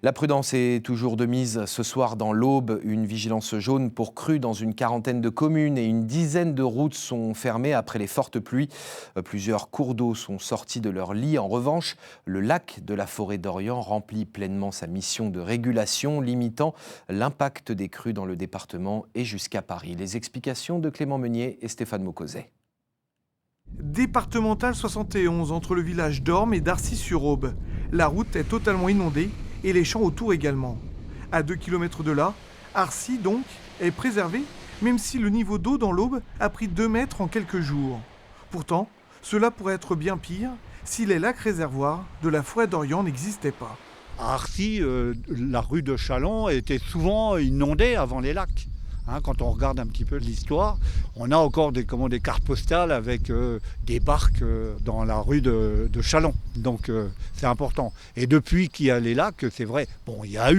La prudence est toujours de mise. Ce soir, dans l'Aube, une vigilance jaune pour crues dans une quarantaine de communes et une dizaine de routes sont fermées après les fortes pluies. Plusieurs cours d'eau sont sortis de leur lit. En revanche, le lac de la Forêt d'Orient remplit pleinement sa mission de régulation, limitant l'impact des crues dans le département et jusqu'à Paris. Les explications de Clément Meunier et Stéphane Maucozet. Départementale 71 entre le village d'Orme et d'Arcis-sur-Aube. La route est totalement inondée et les champs autour également. À 2 km de là, Arcis donc est préservé, même si le niveau d'eau dans l'Aube a pris 2 mètres en quelques jours. Pourtant, cela pourrait être bien pire si les lacs réservoirs de la Forêt d'Orient n'existaient pas. À Arcis, la rue de Chalon était souvent inondée avant les lacs. Quand on regarde un petit peu l'histoire, on a encore des cartes postales avec des barques dans la rue de Chalon. Donc c'est important. Et depuis qu'il y a les lacs, c'est vrai, il y a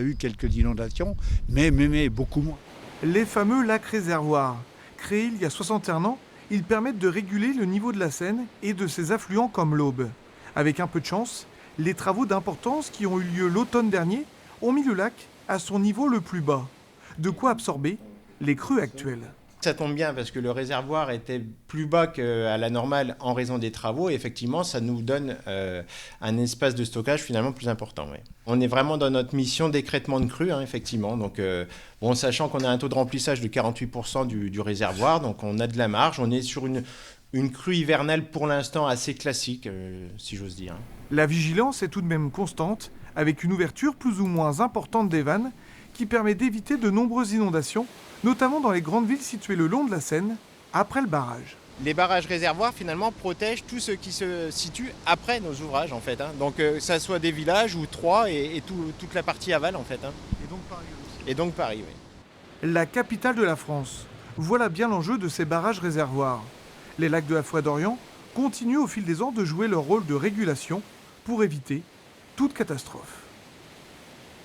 eu quelques inondations, mais beaucoup moins. Les fameux lacs réservoirs, créés il y a 61 ans, ils permettent de réguler le niveau de la Seine et de ses affluents comme l'Aube. Avec un peu de chance, les travaux d'importance qui ont eu lieu l'automne dernier ont mis le lac à son niveau le plus bas. De quoi absorber les crues actuelles. Ça tombe bien parce que le réservoir était plus bas qu'à la normale en raison des travaux et effectivement ça nous donne un espace de stockage finalement plus important. Ouais. On est vraiment dans notre mission d'écrêtement de crues, effectivement. Donc, sachant qu'on a un taux de remplissage de 48% du réservoir, donc on a de la marge, on est sur une crue hivernale pour l'instant assez classique, si j'ose dire. La vigilance est tout de même constante avec une ouverture plus ou moins importante des vannes qui permet d'éviter de nombreuses inondations, notamment dans les grandes villes situées le long de la Seine, après le barrage. Les barrages réservoirs, finalement, protègent tout ce qui se situe après nos ouvrages, en fait. Donc, ça soit des villages ou Troyes et toute la partie aval, en fait. Et donc Paris aussi. Et donc Paris, oui. La capitale de la France. Voilà bien l'enjeu de ces barrages réservoirs. Les lacs de la Forêt d'Orient continuent au fil des ans de jouer leur rôle de régulation pour éviter toute catastrophe.